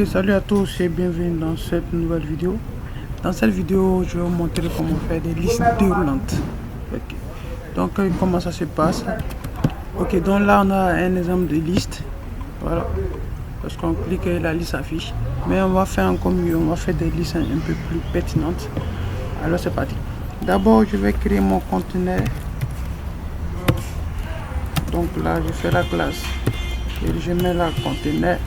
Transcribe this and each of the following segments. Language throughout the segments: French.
Ok, salut à tous et bienvenue dans cette nouvelle vidéo. Dans cette vidéo, je vais vous montrer comment faire des listes déroulantes. Ok. Donc, comment ça se passe? Ok, donc là, on a un exemple de liste. Voilà. Parce qu'on clique et la liste s'affiche. Mais on va faire encore mieux. On va faire des listes un peu plus pertinentes. Alors, c'est parti. D'abord, je vais créer mon conteneur. Donc là, je fais la classe. Et je mets la conteneur.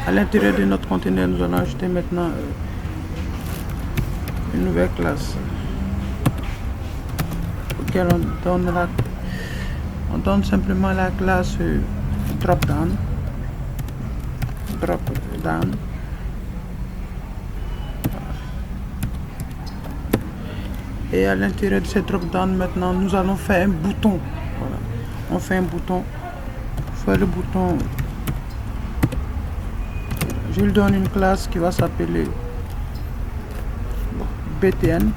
À l'intérieur de notre conteneur, nous allons ajouter maintenant une nouvelle classe auquel on donne simplement la classe dropdown. Et à l'intérieur de ce dropdown, maintenant, nous allons faire un bouton. Voilà. On fait un bouton. Faire le bouton. Je lui donne une classe qui va s'appeler BTN.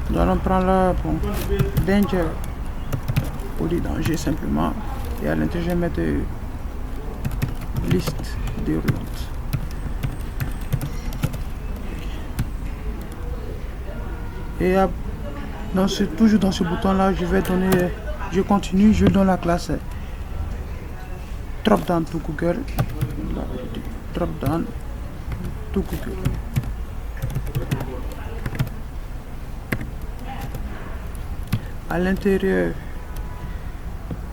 Nous allons prendre là, bon, danger, poly danger simplement. Et à l'intérieur, je vais mettre liste déroulante. Et toujours dans ce bouton là, je vais donner, je continue, je donne la classe dropdown to Google. Dropdown to Google. À l'intérieur,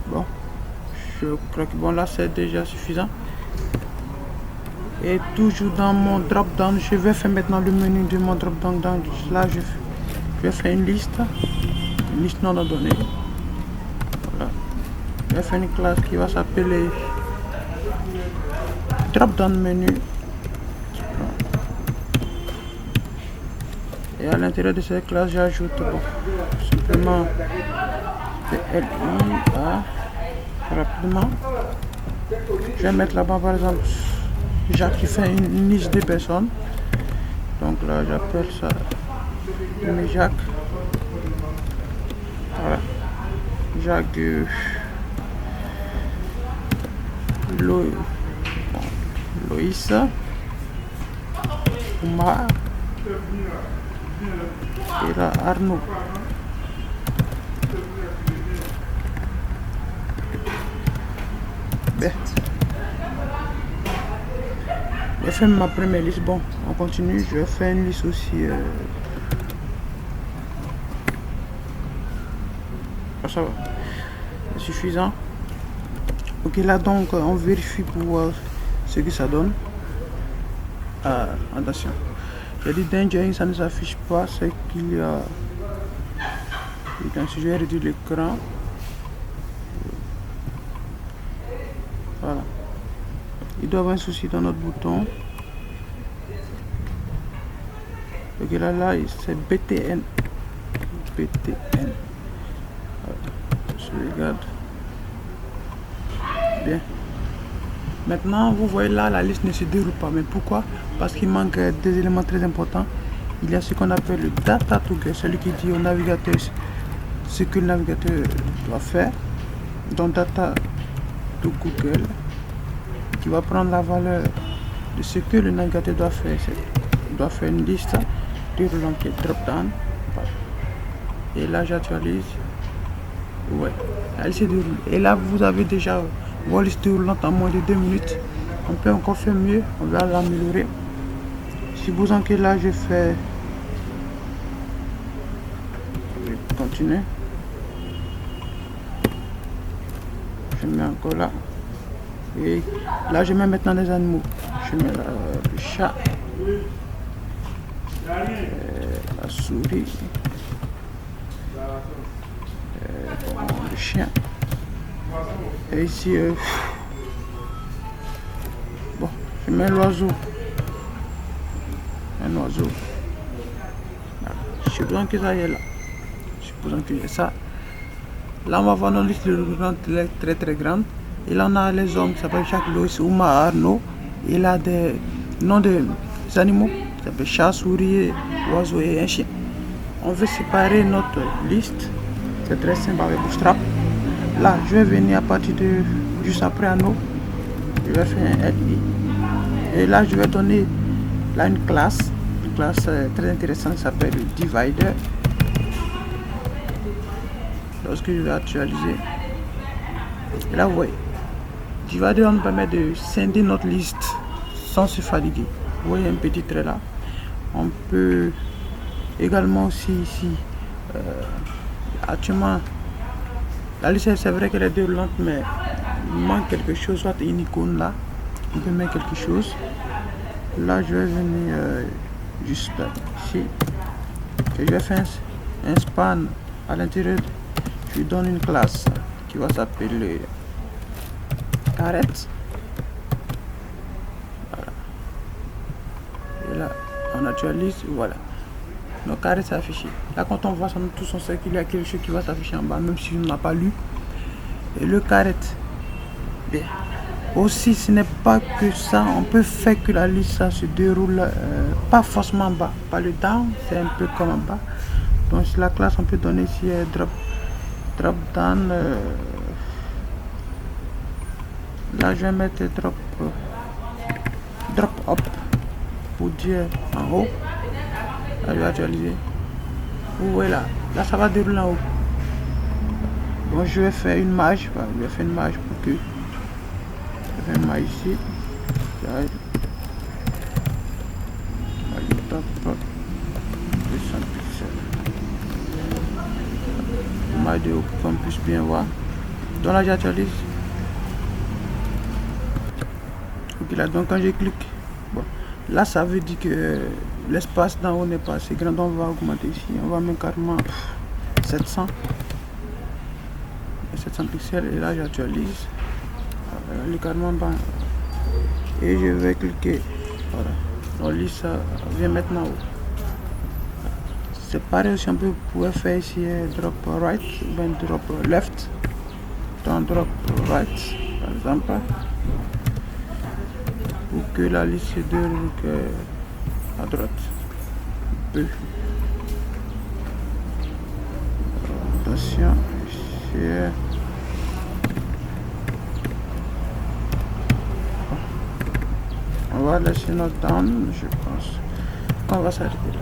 bon, je crois que bon là c'est déjà suffisant. Et toujours dans mon dropdown, je vais faire maintenant le menu de mon dropdown. Là je vais faire une liste non ordonnée. Voilà. Je vais faire une classe qui va s'appeler dropdown menu. Et à l'intérieur de cette classe, j'ajoute simplement PLIA rapidement. Je vais mettre là-bas par exemple Jacques qui fait une liste de personnes. Donc là, j'appelle ça Jacques. Voilà. Jacques Loïs Oumar et là Arnaud. Ben. Je fais ma première liste. Bon, on continue. Je vais faire une liste aussi. Ça va. C'est suffisant. Ok, là donc on vérifie pour voir ce que ça donne. Attention. J'ai dit danger, ça ne s'affiche pas. C'est qu'il y a. Je vais réduire l'écran. Voilà. Il doit y avoir un souci dans notre bouton. Ok, là c'est BTN. BTN. Je regarde. Bien. Maintenant, vous voyez là, la liste ne se déroule pas. Mais pourquoi? Parce qu'il manque des éléments très importants. Il y a ce qu'on appelle le data trigger, celui qui dit au navigateur ce que le navigateur doit faire. Donc data to Google, qui va prendre la valeur de ce que le navigateur doit faire. Il doit faire une liste déroulante qui est drop-down. Et là, j'actualise. Ouais, elle se déroule. Et là, vous avez déjà vos listes déroulantes en moins de 2 minutes. On peut encore faire mieux, on va l'améliorer. Si vous en que là, je fais. Je vais continuer. Je mets encore là. Et là, je mets maintenant les animaux. Je mets le chat, la souris, le chien. Et ici, bon, je mets l'oiseau. Un oiseau. Supposons que ça y est là. Supposons que j'ai ça. Là, on va voir nos listes de très très grandes. Et là, on a les hommes qui s'appellent Jacques, Loïs, Oumar, Arnaud. Et là, des noms des animaux qui s'appellent chat, souris, oiseau et un chien. On veut séparer notre liste C'est très simple avec Bootstrap. Là, je vais venir à partir de juste après anneau. Je vais faire un LI. Et là, je vais donner là une classe très intéressante qui s'appelle Divider. Lorsque je vais actualiser, et là, vous voyez, Divider nous permet de scinder notre liste sans se fatiguer. Vous voyez un petit trait là. On peut également aussi ici, actuellement, la liste c'est vrai qu'elle est déroulante, mais il manque quelque chose, soit une icône là. On peut mettre quelque chose. Là, je vais venir juste ici. Et je vais faire un span à l'intérieur. Je lui donne une classe qui va s'appeler caret. Voilà. Et là, on actualise. Voilà. Donc caret s'est affiché. Là, quand on voit tout son cercle, il y a quelque chose qui va s'afficher en bas, même si on n'a pas lu. Et le caret. Bien. Aussi, ce n'est pas que ça, on peut faire que la liste ça se déroule pas forcément en bas, pas le down, c'est un peu comme en bas. Donc la classe, on peut donner ici drop down. Là, je vais mettre drop up pour dire en haut. Là, je vais actualiser. Vous voyez là, ça va dérouler en haut. Donc je vais faire une marge, je vais faire une marge pour que ma ici, top 200 pixels. Ma vidéo pour qu'on puisse bien voir. Donc là j'actualise. Ok là, donc quand je clique, bon, là ça veut dire que l'espace d'en haut n'est pas assez grand, donc on va augmenter ici, on va mettre carrément 700 pixels et là j'actualise. Le carrément bas et je vais cliquer, voilà, on lit ça vient maintenant haut. C'est pareil aussi, on peut pouvoir faire ici drop right ou bien drop left. Donc drop right par exemple pour que la liste se déroule à droite. Attention ici. On va laisser notre down, je pense qu'on va s'arrêter là.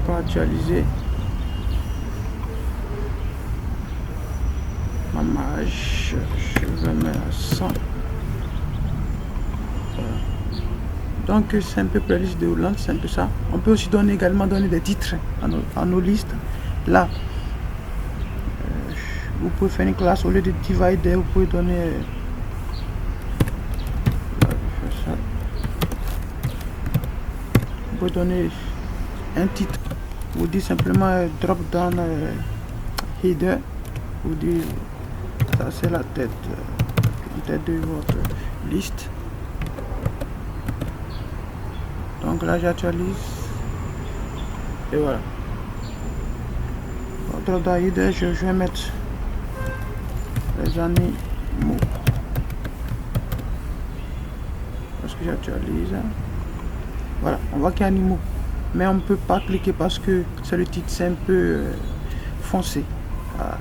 On va actualiser ma marge, je vais mettre à 100. Voilà. Donc c'est un peu la liste déroulante, c'est un peu ça. On peut aussi également donner des titres à nos listes. Là, vous pouvez faire une classe au lieu de divider, vous pouvez donner. Vous pouvez donner un titre, vous dites simplement drop down header, vous dites ça c'est la tête de votre liste. Donc là j'actualise et voilà. Drop down header, je vais mettre les animaux parce que j'actualise. Voilà, on voit qu'il y a animaux, mais on ne peut pas cliquer parce que c'est le titre, c'est un peu foncé. Voilà.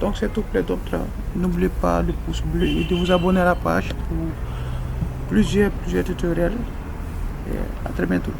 Donc c'est tout pour les autres. N'oubliez pas le pouce bleu et de vous abonner à la page pour plusieurs tutoriels. Et à très bientôt.